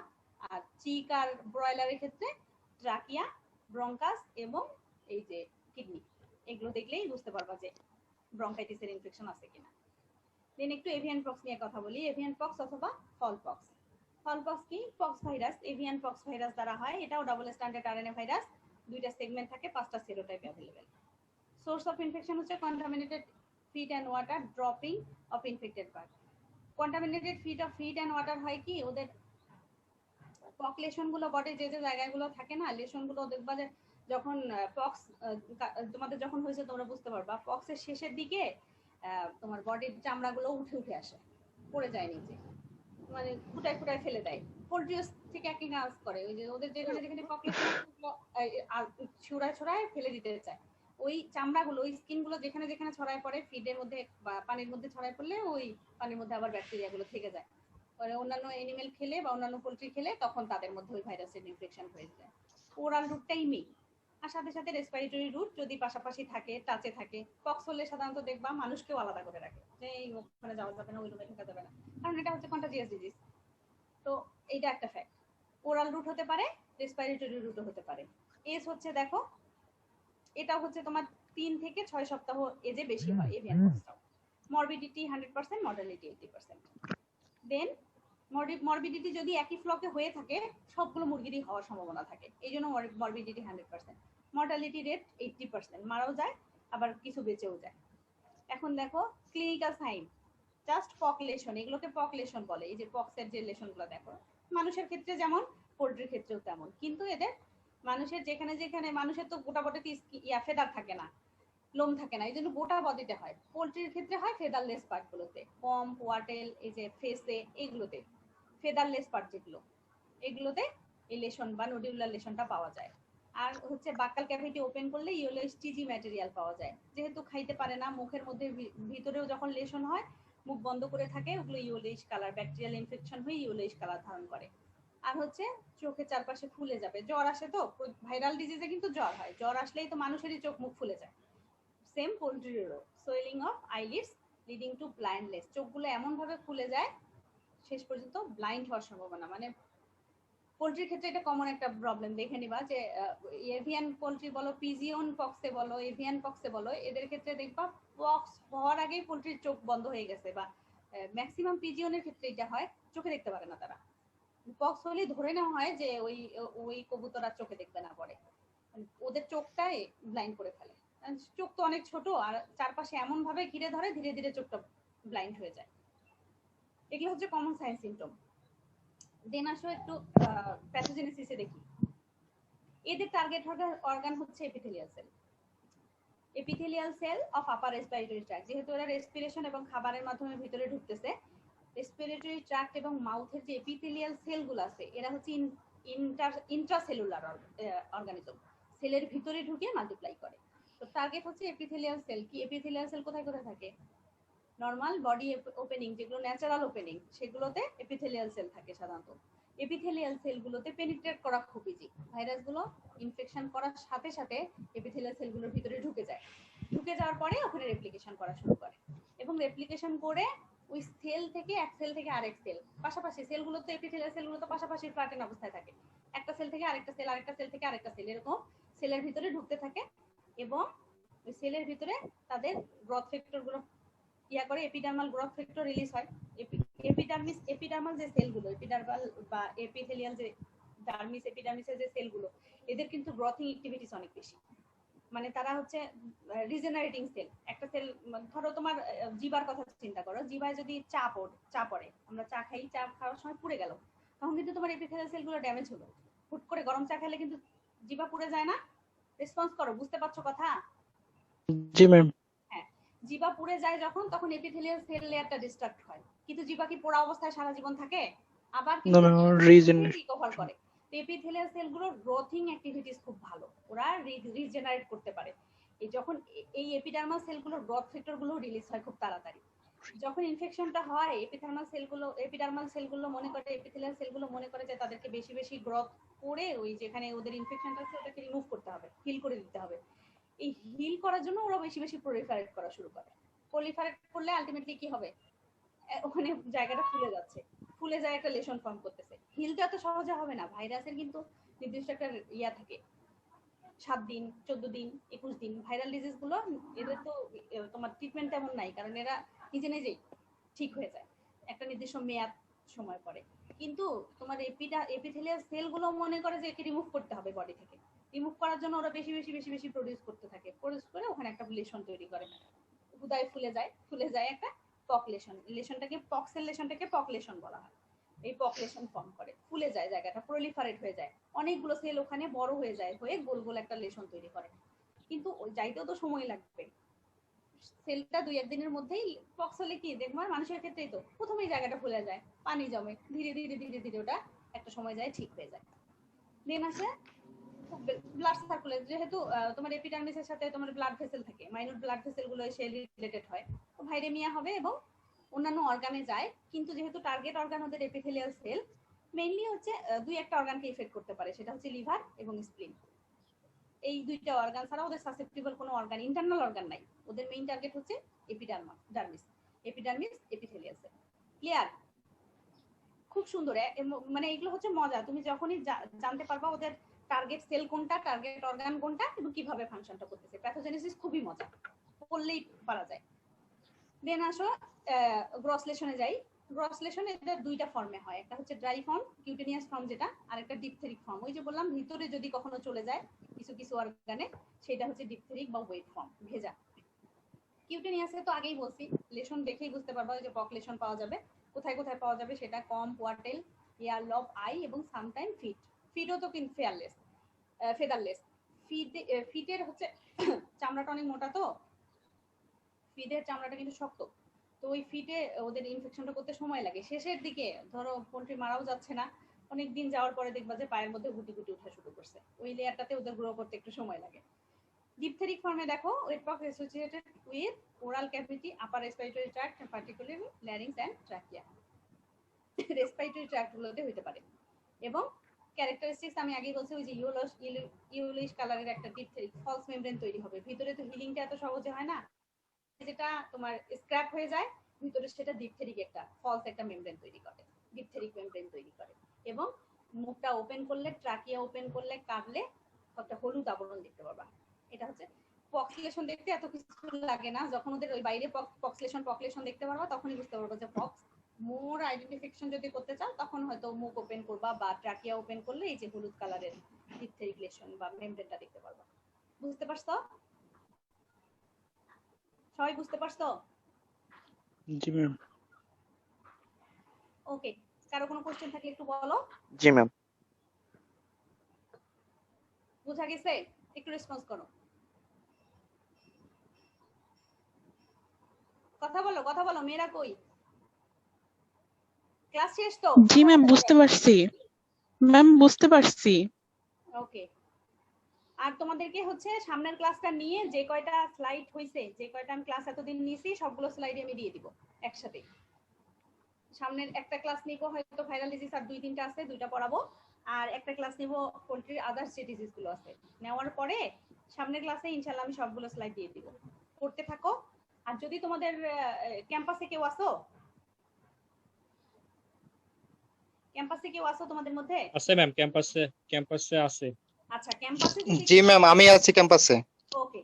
আর চিক আর ব্রয়লারের ক্ষেত্রে ট্রাকিয়া, ব্রঙ্কাস এবং এই যে কিডনি, এগুলো দেখলেই বুঝতে পারবা যে ব্রঙ্কাইটিসের ইনফেকশন আছে কিনা। দেন একটু এভিয়ান পক্স নিয়ে কথা বলি। এভিয়ান পক্স অথবা ফল পক্স। ফল পক্স কি? Pox virus, avian pox virus দ্বারা হয়। এটাও ডাবল স্ট্যান্ডার্ড আরএনএ ভাইরাস, 2টা সেগমেন্ট থাকে, 5টা serotype available. Source of infection হচ্ছে contaminated feed and water, dropping of infected bird. Contaminated feed and water হয় কি, ওদের পক লেশন গুলো বডি যে যে জায়গাগুলো থাকে না, লেশন গুলো দেখবা যে যখন পক্স তোমাদের যখন হয়েছে তোমরা বুঝতে পারবা, পক্সের শেষের দিকে তোমার বডির চামড়াগুলো উঠে উঠে আসে, পড়ে যায় নিচে, মানে ফুটায় ফুটায় ফেলে দেয়। পোল্ট্রিওস থেকে একই কাজ করে, ওই যে ওদের যেখানে যেখানে পক লেশন ছড়ায় ছড়ায় ফেলে দিতে চায়, ওই চামড়াগুলো, ওই স্কিনগুলো যেখানে যেখানে ছড়ায় পড়ে ফিডের মধ্যে বা পানির মধ্যে ছড়ায় পড়লে ওই পানির মধ্যে আবার ব্যাকটেরিয়াগুলো থেকে যায়, পরে অন্যান্য অ্যানিমেল খেলে বা অন্যান্য পোল্ট্রি খেলে তখন তাদের মধ্যে ওই ভাইরাসের ইনফেকশন হয়ে যায়। ওরাল রুটটাই মেইন, আর সাথে সাথে রেসপিরেটরি রুট যদি পাশাপাশি থাকে, টাচে থাকে। পক্স হলে সাধারণত দেখবা মানুষকেও আলাদা করে রাখে, যে এই ওখানে যাওয়া যাবে না, ওই রুমে ঢোকা যাবে না, কারণ এটা হচ্ছে কন্টাজিয়াস ডিজিজ। তো এইটা একটা ফ্যাক্ট। ওরাল রুট হতে পারে, রেসপিরেটরি রুটও হতে পারে। এজ হচ্ছে দেখো, এটা হচ্ছে তোমার 3 থেকে 6 সপ্তাহ এজে বেশি হয় এভিয়ান পক্সটাও। Morbidity 100%, mortality 80%। দেন মরবিডিটি যদি একই ফ্লকে হয়ে থাকে, সবগুলো মুরগিরই হওয়ার সম্ভাবনা থাকে, এই জন্য মরবিডিটি 100%। মর্টালিটি রেট 80%, মারাও যায় আবার কিছু বেঁচেও যায়। এখন দেখো ক্লিনিক্যাল সাইন, জাস্ট পক লেশন, এগুলোকে পক লেশন বলে। এই যে পক্সের যে লেশনগুলো দেখো, মানুষের ক্ষেত্রে যেমন পোল্ট্রির ক্ষেত্রেও তেমন, কিন্তু এদের মানুষের যেখানে যেখানে, মানুষের তো গোটা বডিতে ফেদার থাকে না, লোম থাকে না, এই জন্য গোটা বডিতে হয়। পোল্ট্রির ক্ষেত্রে হয় ফেদারলেস পার্টগুলোতে, পম, ওয়াটেল, এই যে ফেসে, এগুলোতে ফেদারলেস পার্ট যেগুলো, এগুলোতে এই লেশন বা নোডিউলার লেশনটা পাওয়া যায়। আর হচ্ছে বাক্কাল ক্যাভিটি ওপেন করলে ইয়েলোইশ টিজি ম্যাটেরিয়াল পাওয়া যায়, যেহেতু খাইতে পারে না, মুখের মধ্যে ভিতরেও যখন লেশন হয়, মুখ বন্ধ করে থাকে, ওগুলো ইয়েলোইশ কালার, ব্যাকটেরিয়াল ইনফেকশন হয়ে ইয়েলোইশ কালার ধারণ করে। আর হচ্ছে চোখের চারপাশে ফুলে যাবে, জ্বর আসে তো, ভাইরাল ডিজিজে কিন্তু জ্বর হয়, জ্বর আসলেই তো মানুষেরই চোখ মুখ ফুলে যায়। সেম পোল্ট্রিরও swelling of eyelids leading to blindness, চোখগুলো এমন ভাবে ফুলে যায় শেষ পর্যন্ত ব্লাইন্ড হওয়ার সম্ভাবনা, মানে পোল্ট্রির ক্ষেত্রে এটা কমন একটা প্রবলেম দেখে নিবা যে এভিয়ান পোল্ট্রি বলো, পিজিয়ন পক্সে বলো, এভিয়ান পক্সে বলো, এদের ক্ষেত্রে দেখবা পক্স হওয়ার আগেই পোল্ট্রির চোখ বন্ধ হয়ে গেছে, বা ম্যাক্সিমাম পিজিয়নের ক্ষেত্রে এটা হয়, চোখে দেখতে পারে না তারা। পক্স হলে ধরে নেওয়া হয় যে ওই ওই কবুতর আর চোখে দেখবে না, পরে ওদের চোখটাই ব্লাইন্ড করে ফেলে। চোখ তো অনেক ছোট, আর চারপাশে এমন ভাবে ঘিরে ধরে, ধীরে ধীরে চোখটা ব্লাইন্ড হয়ে যায়। এগুলো হচ্ছে কমন সাইন সিমটম। দেন আসো একটু প্যাথোজেনেসিসে দেখি। এদের টার্গেট অর্গান হচ্ছে epithelial cell. Epithelial cell of upper respiratory tract, যেহেতু এরা রেসপিরেশন এবং খাবারের মাধ্যমে ভিতরে ঢুকতেছে, রেসপিরেটরি ট্র্যাক্ট এবং মাউথের যে এপিথেলিয়াল সেলগুলো আছে এরা হচ্ছে ইন্ট্রাসেলুলার অর্গানিজম, সেলের ভিতরে ঢুকে মাল্টিপ্লাই করে। তো টার্গেট হচ্ছে এপিথেলিয়াল সেল। কি এপিথেলিয়াল সেল কোথায় কোথায় থাকে? নর্মাল বডি ওপেনিং, যেগুলো ন্যাচারাল ওপেনিং, সেগুলোতে এপিথেলিয়াল সেল থাকে সাধারণত। এপিথেলিয়াল সেলগুলোতে পেনিট্রেট করা খুব ইজি। ভাইরাসগুলো ইনফেকশন করার সাথে সাথে এপিথেলিয়াল সেলগুলোর ভিতরে ঢুকে যায়। ঢুকে যাওয়ার পরে ওখানে রেপ্লিকেশন করা শুরু করে, এবং রেপ্লিকেশন করে ওই সেল থেকে এক সেল থেকে আরেক সেল, পাশাপাশি সেলগুলো তো এপিথেলিয়াল সেলগুলো তো পাশাপাশি ফ্ল্যাটেন অবস্থায় থাকে, একটা সেল থেকে আরেকটা সেল, আরেকটা সেল থেকে আরেকটা সেল, এরকম সেলের ভিতরে ঢুকতে থাকে। এবং ওই সেলের ভিতরে তাদের গ্রোথ ফ্যাক্টরগুলো ইয়া করে, এপিডার্মাল গ্রোথ ফ্যাক্টর রিলিজ হয়। এপিডার্মাল যে সেলগুলো, এপিডার্মাল বা এপিথেলিয়াল যে এপিডার্মিসের যে সেলগুলো, এদের কিন্তু গ্রোথিং অ্যাক্টিভিটিস অনেক বেশি। মানে তারা হচ্ছে রিজেনারেটিং সেল। একটা সেল, ধরো তোমার জিবার কথা চিন্তা করো, জিবায় যদি চা পড়ে, আমরা চা খাই, চা খাওয়ার সময় পুড়ে গেল, তখন কিন্তু তোমার এপিথেলিয়াল সেলগুলো ড্যামেজ হলো। হুট করে গরম চা খেলে কিন্তু জিবা পুড়ে যায় না? রেসপন্স করো, বুঝতে পারছো কথা? জি ম্যাম। হ্যাঁ, জিবা পুড়ে যায় যখন, তখন এপিথেলিয়াল সেল লেয়ারটা ডিস্ট্রাক্ট হয়। কিন্তু জিবা কি পোড়া অবস্থায় সারা জীবন থাকে? আবার কিন্তু রিকভার করে। এপিথেলিয়াল সেলগুলোর গ্রোথিং অ্যাক্টিভিটিস খুব ভালো, ওরা রিজেনারেট করতে পারে। এই যখন এই এপিডার্মাল সেলগুলোর গ্রোথ ফ্যাক্টরগুলো রিলিজ হয় খুব তাড়াতাড়ি। যখন ইনফেকশনটা হয়, এপিডার্মাল সেলগুলো মনে করে, এপিথেলিয়াল সেলগুলো মনে করে যে তাদেরকে বেশি বেশি গ্রোথ করে ওই যেখানে ওদের ইনফেকশনটা আছে ওটাকে রিমুভ করতে হবে, হিল করে দিতে হবে। এই হিল করার জন্য ওরা বেশি বেশি প্রলিফারেট করা শুরু করে। প্রলিফারেট করলে আলটিমেটলি কি হবে? ওখানে জায়গাটা ফুলে যাচ্ছে, ফুলে যায়, একটা লেশন ফর্ম করতেছে। হিলটা এত সহজে হবে না, ভাইরাসের কিন্তু নির্দিষ্ট একটা ইয়া থাকে, 7 দিন, 14 দিন, 21 দিন। ভাইরাল ডিজিজ গুলো এদের তো তোমার ট্রিটমেন্ট তেমন নাই, কারণ এরা নিজে নিজেই ঠিক হয়ে যায় একটা নির্দিষ্ট মেয়াদ সময় পরে। কিন্তু তোমার এপিথেলিয়াল সেলগুলো মনে করে যে একে রিমুভ করতে হবে বডি থেকে। রিমুভ করার জন্য ওরা বেশি বেশি বেশি বেশি প্রডিউস করতে থাকে, প্রডিউস করে ওখানে একটা লেশন তৈরি করে, হুদায় ফুলে যায় একটা পকলেশন। লেশনটাকে পকলেশন বলা হয়। এই পকলেশন ফর্ম করে, ফুলে যায় জায়গাটা, প্রলিফারেট হয়ে যায়, অনেকগুলো সেল ওখানে বড় হয়ে যায়, হয়ে গোল গোল একটা লেশন তৈরি করে। কিন্তু ওই যাইতেও তো সময় লাগবে, সেলটা 2-1 দিনের মধ্যেই পক্স হলে কি দেখবো, মানুষের ক্ষেত্রেই তো প্রথমেই জায়গাটা ফুলে যায়, পানি জমে, ধীরে ধীরে ধীরে ধীরে ওটা একটা সময় যায় ঠিক হয়ে যায়। দেন আসে ব্লাড সার্কুলেট। যেহেতু তোমার এপিডার্মিসের সাথে তোমার ব্লাড ভেসেল থাকে, মাইনর ব্লাড ভেসেল গুলো সেল রিলেটেড হয়, তো ভাইরেমিয়া হবে এবং অন্যান্য অর্গানে যায়। কিন্তু যেহেতু টার্গেট অর্গান ওদের এপিথেলিয়াল সেল, মেইনলি হচ্ছে 2-1টা অর্গানকে ইফেক্ট করতে পারে, সেটা হচ্ছে লিভার এবং স্প্লিন। এই 2টা অর্গান ছাড়া ওদের সাসেপ্টিবল কোনো অর্গান, ইন্টারনাল অর্গান নাই। ওদের মেইন টার্গেট হচ্ছে এপিডার্মিস এপিথেলিয়াল সেল। ক্লিয়ার? খুব সুন্দর। মানে এগুলো হচ্ছে মজা, তুমি যখনই জানতে পারবা ওদের টার্গেট সেল কোনটা, টার্গেট অর্গান কোনটা, এবং কিভাবে ফাংশনটা করতেছে। প্যাথোজেনেসিস খুবই মজা, বললেই পারা যায়। দেন আসো গ্রস লেশনে যাই। গ্রস লেশন এদের 2টা ফর্মে হয়, একটা হচ্ছে ড্রাই ফর্ম, কিউটেনিয়াস ফর্ম যেটা, আর একটা ডিপথেরিক ফর্ম। ওই যে বললাম ভিতরে যদি কখনো চলে যায় কিছু কিছু অর্গানে, সেটা হচ্ছে ডিপথেরিক বা ওয়েট ফর্ম, ভেজা। কিউটেনিয়াসে তো আগেই বলছি, লেশন দেখেই বুঝতে পারবা যে পক লেশন পাওয়া যাবে। কোথায় কোথায় পাওয়া যাবে সেটা, কম, ওয়াটেল, ইয়ার লব, আই এবং সামটাইম ফিট। ফিটও তো কিন্তু ফেদারলেস। ফিটের হচ্ছে চামড়াটা অনেক মোটা, তো ফিটের চামড়াটা কিন্তু শক্ত, তো ওই ফিটে ওদের ইনফেকশনটা করতে সময় লাগে। শেষের দিকে ধরো পোল্ট্রি মারাও যাচ্ছে না, অনেক দিন যাওয়ার পরে দেখবা যে পায়ের মধ্যে গুটি গুটি উঠা শুরু করছে, ওই লেয়ারটাতে ওদের গ্রো করতে একটু সময় লাগে। ডিপথেরিক ফর্মে দেখো, wet pox associated with oral cavity, upper respiratory tract, particularly larynx and trachea. Respiratory tract গুলোতে হতে পারে। এবং ক্যারেক্টারিস্টিক্স আমি আগেই বলছি, ওই যে ইয়েলোইশ কালারের একটা ডিপথেরিক ফলস মেমব্রেন তৈরি হবে। ভিতরে তো হিলিংটা এত সহজে হয় না, যেটা তোমার স্ক্র্যাপ হয়ে যায়, ভিতরে সেটা ডিপথেরিক একটা ফলস একটা মেমব্রেন তৈরি করে, ডিপথেরিক মেমব্রেন তৈরি করে। এবং মুখটা ওপেন করলে, ট্রাকিয়া ওপেন করলে, কাটলে একটা হলুদ আবরণ দেখতে পারবা। এটা হচ্ছে পক্সিলেশন। দেখতে এত কিছু লাগে না, যখন ওদের ওই বাইরে পক্সিলেশন দেখতে পারবা তখনই বুঝতে পারবা যে পক্স। মোর আইডেন্টিফিকেশন যদি করতে চাও তখন হয়তো মুখ ওপেন করবা বা ট্রাকিয়া ওপেন করলে এই যে হলুদ কালারের ডিপথেরিক লেশন বা মেমব্রেনটা দেখতে পারবা। বুঝতে পারছো? সবাই বুঝতে পারছো? জি ম্যাম। ওকে, কারো কোনো কোশ্চেন থাকলে একটু বলো। জি ম্যাম। বুঝা গেছে? একটু রেসপন্স করো। কথা বলো, মেয়েরা কই? ক্লাস শেষ তো? জি ম্যাম, বুঝতে পারছি। ম্যাম, বুঝতে পারছি। ওকে। আর তোমাদেরকে হচ্ছে সামনের ক্লাসটা নিয়ে যে কয়টা স্লাইড হইছে, যে কয়টা আমি ক্লাস এতদিন নিয়েছি সবগুলো স্লাইডে আমি দিয়ে দিব একসাথে। সামনের একটা ক্লাস নিব হয়তো ভাইরাল ডিজিজ, আর 2-3টা আছে, 2টা পড়াবো। আর একটা ক্লাস নিব পোল্ট্রির আদার্স যে ডিজিজ গুলো আছে। নেওয়ার পরে সামনের ক্লাসে ইনশাআল্লাহ আমি সবগুলো স্লাইড দিয়ে দিব। পড়তে থাকো। আর যদি তোমাদের ক্যাম্পাসে কেউ আসো, তোমাদের মধ্যে? আছে ম্যাম, ক্যাম্পাসে আছে। আচ্ছা, ক্যাম্পাসে যদি জি ম্যাম, আমি আছি ক্যাম্পাসে। ওকে,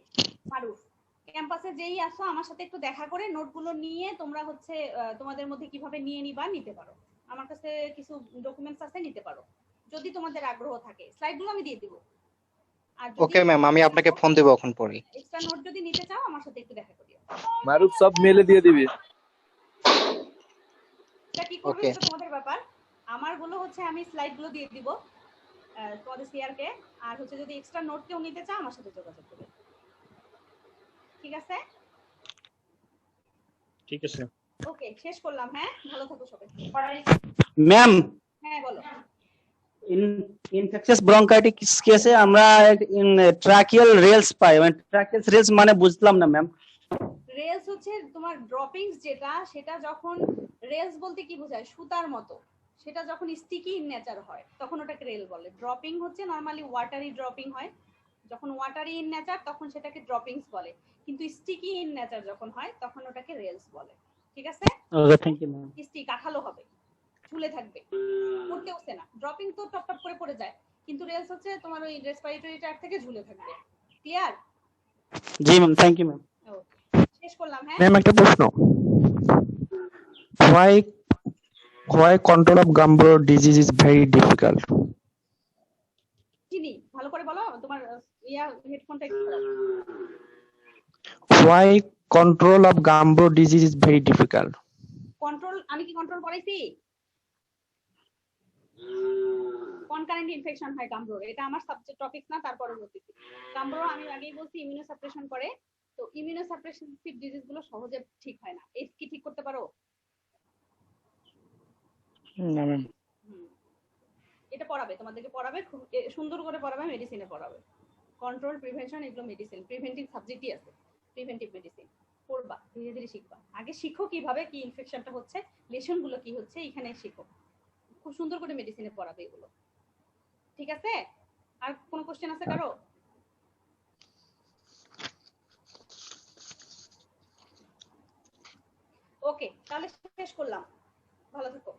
মারুফ। ক্যাম্পাসে যেই আসো আমার সাথে একটু দেখা করে নোটগুলো নিয়ে তোমরা হচ্ছে তোমাদের মধ্যে কিভাবে নিয়ে নিতে পারো। আমার কাছে কিছু ডকুমেন্টস আছে, নিতে পারো যদি তোমাদের আগ্রহ থাকে। স্লাইডগুলো আমি দিয়ে দিব। আর ওকে ম্যাম, আমি আপনাকে ফোন দেব এখন পরে। এক্সট্রা নোট যদি নিতে চাও আমার সাথে একটু দেখা করিও। মারুফ সব মেলে দিয়ে দিবি। এটা কি করবে Okay. সেটা তোমাদের ব্যাপার। আমার গুলো হচ্ছে আমি স্লাইডগুলো দিয়ে দিব তোমাদের সিআরকে। আর হচ্ছে যদি এক্সট্রা নোট কেউ নিতে চাও আমার সাথে যোগাযোগ করবে। ঠিক আছে? ঠিক আছে। ওকে, শেষ করলাম। হ্যাঁ, ভালো থাকো সবাই। ম্যাম, হ্যাঁ বলো। ইনফেকশাস ব্রঙ্কাইটিস কেসে আমরা ট্রাকিয়াল রেলস পাই, মানে ট্রাকিয়াল রেলস মানে বুঝলাম না ম্যাম। রেলস হচ্ছে তোমার ড্রপিংস, যেটা সেটা যখন রেলস বলতে কি বোঝায়, সুতার মতো। সেটা যখন স্টিকি ইন নেচার হয় তখন ওটাকে রেল বলে। ড্রপিং হচ্ছে নরমালি ওয়াটারি ড্রপিং হয়। যখন ওয়াটারি ইন নেচার তখন সেটাকে ড্রপিংস বলে, কিন্তু স্টিকি ইন নেচার যখন হয় তখন ওটাকে রেলস বলে। ঠিক আছে? ওকে, থ্যাংক ইউ ম্যাম। স্টিক আঠালো হবে, ঝুলে থাকবে, পড়তে উঠছে না। ড্রপিং তো টপ টপ করে পড়ে যায়, কিন্তু রেলস হচ্ছে তোমার ওই রেসপিরেটরি ট্র্যাক্ট থেকে ঝুলে থাকবে। ক্লিয়ার? জি ma'am, thank you ma'am. Okay, শেষ করলাম। হ্যাঁ, ম্যাম একটা প্রশ্ন, why control of Gumboro disease is very difficult? চিনি ভালো করে বলো। তোমার হেডফোনটা একটু খারাপ। Why control of Gumboro disease is very difficult? Control, আমি কি কন্ট্রোল করাইছি? কনকারেন্ট ইনফেকশন হয় গাম্বরোর, এটা আমার সাবজেক্ট টপিক না। তারপরে বলতেছি গাম্বরো আমি আগেই বলছি ইমিউনো সাপ্রেশন করে। তো ইমিউনো সাপ্রেসিভ ডিজিজ গুলো সহজে ঠিক হয় না। এই কি ঠিক করতে পারো? না ম্যাম। এটা পড়াবে, তোমাদেরকে পড়াবে, খুব সুন্দর করে পড়াবে, মেডিসিনে পড়াবে। কন্ট্রোল, প্রিভেনশন, এগুলো মেডিসিন, প্রিভেন্টিভ সাবজেক্টই আছে। প্রিভেন্টিভ মেডিসিন পড়বা, ধীরে ধীরে শিখবা। আগে শিখো কিভাবে কি ইনফেকশনটা হচ্ছে, লেশন গুলো কি হচ্ছে, এখানে শিখো। খুব সুন্দর করে মেডিসিনে পড়াবে এগুলো। ঠিক আছে? আর কোনো কোশ্চেন আছে কারো? ওকে, তাহলে শেষ করলাম। ভালো থেকো।